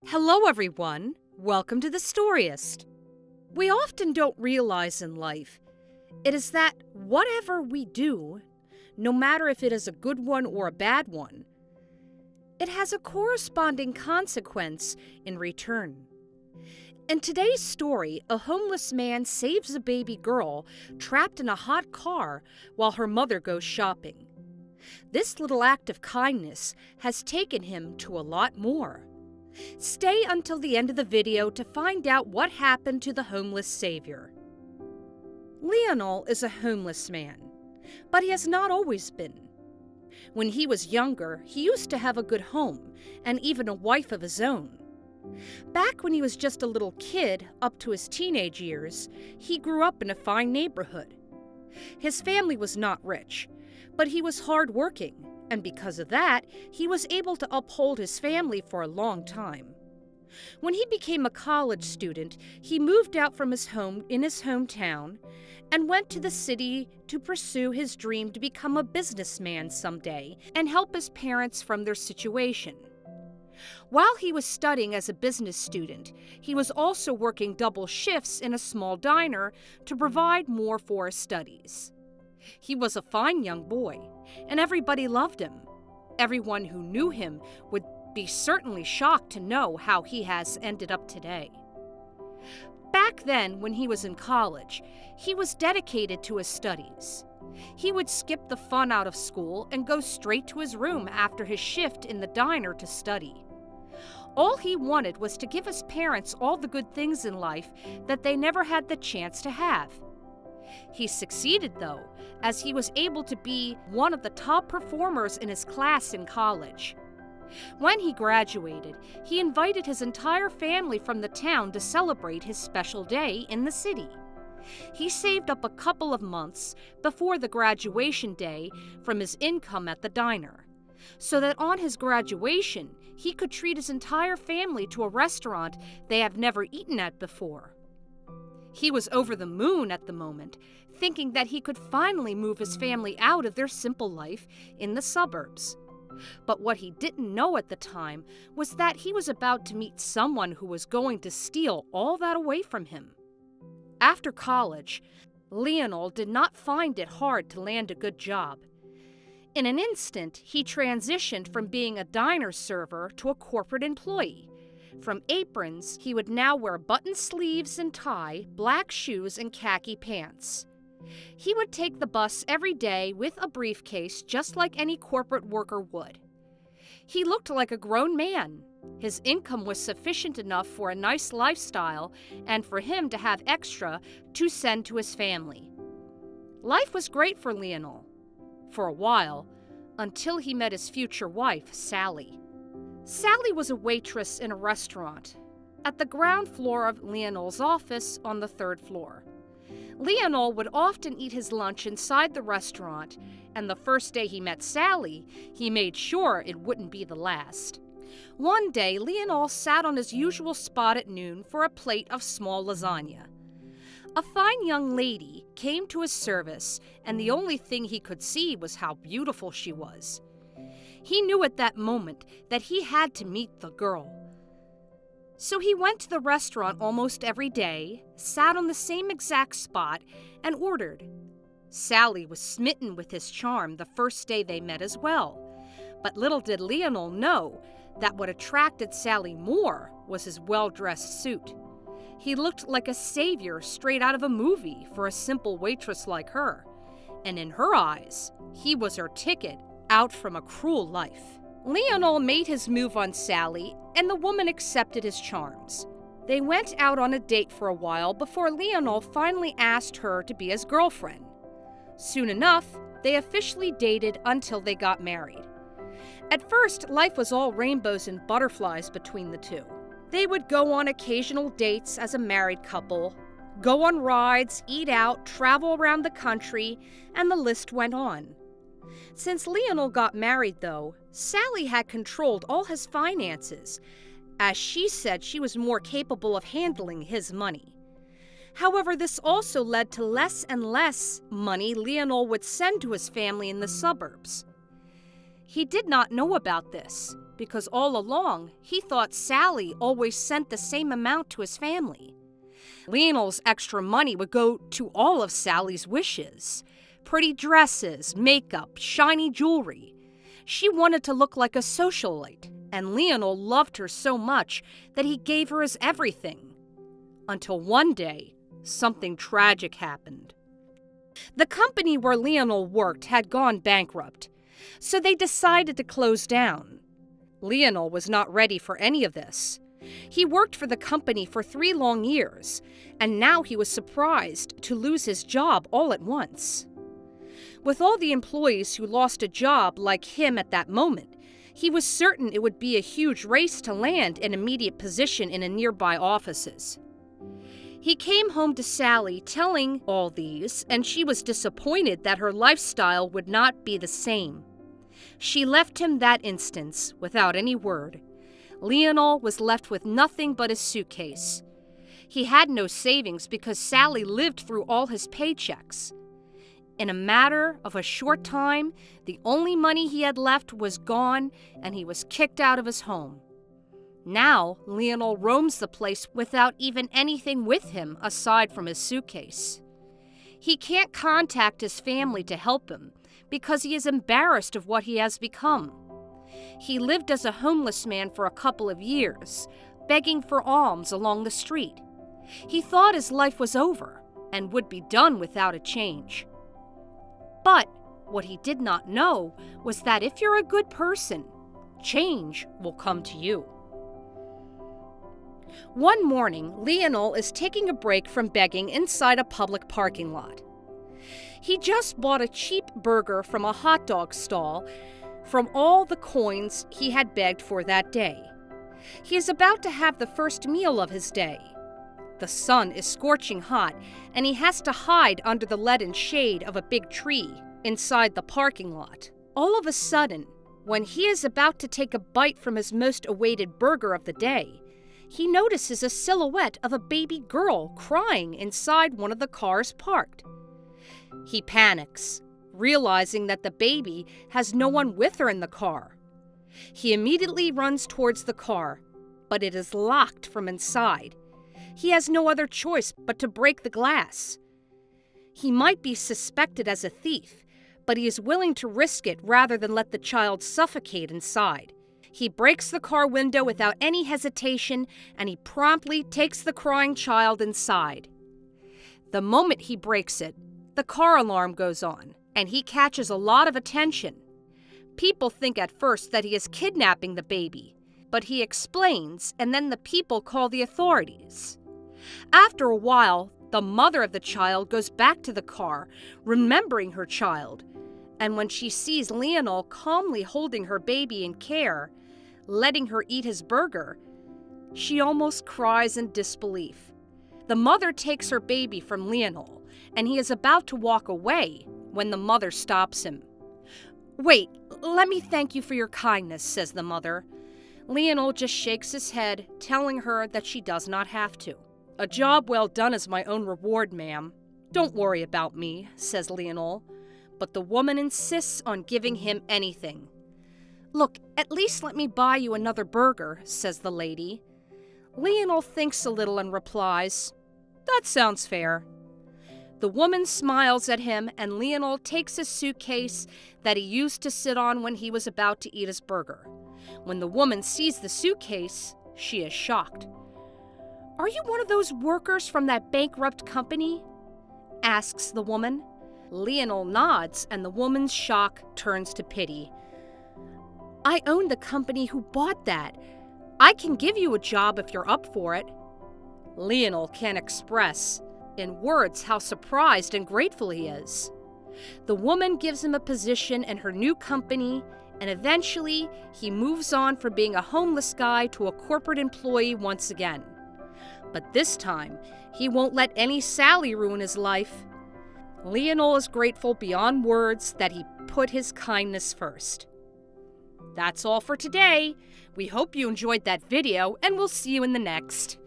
Hello, everyone. Welcome to the Storyist. We often don't realize in life it is that whatever we do, no matter if it is a good one or a bad one, it has a corresponding consequence in return. In today's story, a homeless man saves a baby girl trapped in a hot car while her mother goes shopping. This little act of kindness has taken him to a lot more. Stay until the end of the video to find out what happened to the homeless savior. Lionel is a homeless man, but he has not always been. When he was younger, he used to have a good home and even a wife of his own. Back when he was just a little kid, up to his teenage years, he grew up in a fine neighborhood. His family was not rich, but he was hardworking, and because of that, he was able to uphold his family for a long time. When he became a college student, he moved out from his home in his hometown and went to the city to pursue his dream to become a businessman someday and help his parents from their situation. While he was studying as a business student, he was also working double shifts in a small diner to provide more for his studies. He was a fine young boy, and everybody loved him. Everyone who knew him would be certainly shocked to know how he has ended up today. Back then, when he was in college, he was dedicated to his studies. He would skip the fun out of school and go straight to his room after his shift in the diner to study. All he wanted was to give his parents all the good things in life that they never had the chance to have. He succeeded, though, as he was able to be one of the top performers in his class in college. When he graduated, he invited his entire family from the town to celebrate his special day in the city. He saved up a couple of months before the graduation day from his income at the diner, so that on his graduation, he could treat his entire family to a restaurant they have never eaten at before. He was over the moon at the moment, thinking that he could finally move his family out of their simple life in the suburbs. But what he didn't know at the time was that he was about to meet someone who was going to steal all that away from him. After college, Lionel did not find it hard to land a good job. In an instant, he transitioned from being a diner server to a corporate employee. From aprons, he would now wear button sleeves and tie, black shoes, and khaki pants. He would take the bus every day with a briefcase just like any corporate worker would. He looked like a grown man. His income was sufficient enough for a nice lifestyle and for him to have extra to send to his family. Life was great for Lionel. For a while, until he met his future wife, Sally. Sally was a waitress in a restaurant at the ground floor of Lionel's office on the third floor. Lionel would often eat his lunch inside the restaurant, and the first day he met Sally, he made sure it wouldn't be the last. One day, Lionel sat on his usual spot at noon for a plate of small lasagna. A fine young lady came to his service, and the only thing he could see was how beautiful she was. He knew at that moment that he had to meet the girl. So he went to the restaurant almost every day, sat on the same exact spot, and ordered. Sally was smitten with his charm the first day they met as well. But little did Lionel know that what attracted Sally more was his well-dressed suit. He looked like a savior straight out of a movie for a simple waitress like her. And in her eyes, he was her ticket out from a cruel life. Lionel made his move on Sally, and the woman accepted his charms. They went out on a date for a while before Lionel finally asked her to be his girlfriend. Soon enough, they officially dated until they got married. At first, life was all rainbows and butterflies between the two. They would go on occasional dates as a married couple, go on rides, eat out, travel around the country, and the list went on. Since Lionel got married, though, Sally had controlled all his finances, as she said she was more capable of handling his money. However, this also led to less and less money Lionel would send to his family in the suburbs. He did not know about this because all along he thought Sally always sent the same amount to his family. Lionel's extra money would go to all of Sally's wishes: pretty dresses, makeup, shiny jewelry. She wanted to look like a socialite, and Lionel loved her so much that he gave her his everything. Until one day, something tragic happened. The company where Lionel worked had gone bankrupt, so they decided to close down. Lionel was not ready for any of this. He worked for the company for 3 long years, and now he was surprised to lose his job all at once. With all the employees who lost a job like him at that moment, he was certain it would be a huge race to land an immediate position in a nearby offices. He came home to Sally telling all these, and she was disappointed that her lifestyle would not be the same. She left him that instant without any word. Lionel was left with nothing but his suitcase. He had no savings because Sally lived through all his paychecks. In a matter of a short time, the only money he had left was gone, and he was kicked out of his home. Now, Lionel roams the place without even anything with him aside from his suitcase. He can't contact his family to help him because he is embarrassed of what he has become. He lived as a homeless man for a couple of years, begging for alms along the street. He thought his life was over and would be done without a change. But what he did not know was that if you're a good person, change will come to you. One morning, Lionel is taking a break from begging inside a public parking lot. He just bought a cheap burger from a hot dog stall from all the coins he had begged for that day. He is about to have the first meal of his day. The sun is scorching hot, and he has to hide under the leaden shade of a big tree inside the parking lot. All of a sudden, when he is about to take a bite from his most awaited burger of the day, he notices a silhouette of a baby girl crying inside one of the cars parked. He panics, realizing that the baby has no one with her in the car. He immediately runs towards the car, but it is locked from inside. He has no other choice but to break the glass. He might be suspected as a thief, but he is willing to risk it rather than let the child suffocate inside. He breaks the car window without any hesitation, and he promptly takes the crying child inside. The moment he breaks it, the car alarm goes on, and he catches a lot of attention. People think at first that he is kidnapping the baby, but he explains, and then the people call the authorities. After a while, the mother of the child goes back to the car, remembering her child, and when she sees Lionel calmly holding her baby in care, letting her eat his burger, she almost cries in disbelief. The mother takes her baby from Lionel, and he is about to walk away when the mother stops him. "Wait, let me thank you for your kindness," says the mother. Lionel just shakes his head, telling her that she does not have to. "A job well done is my own reward, ma'am. Don't worry about me," says Lionel, but the woman insists on giving him anything. "Look, at least let me buy you another burger," says the lady. Lionel thinks a little and replies, "That sounds fair." The woman smiles at him, and Lionel takes his suitcase that he used to sit on when he was about to eat his burger. When the woman sees the suitcase, she is shocked. "Are you one of those workers from that bankrupt company?" asks the woman. Lionel nods, and the woman's shock turns to pity. "I own the company who bought that. I can give you a job if you're up for it." Lionel can't express in words how surprised and grateful he is. The woman gives him a position in her new company, and eventually he moves on from being a homeless guy to a corporate employee once again. But this time, he won't let any Sally ruin his life. Lionel is grateful beyond words that he put his kindness first. That's all for today. We hope you enjoyed that video, and we'll see you in the next.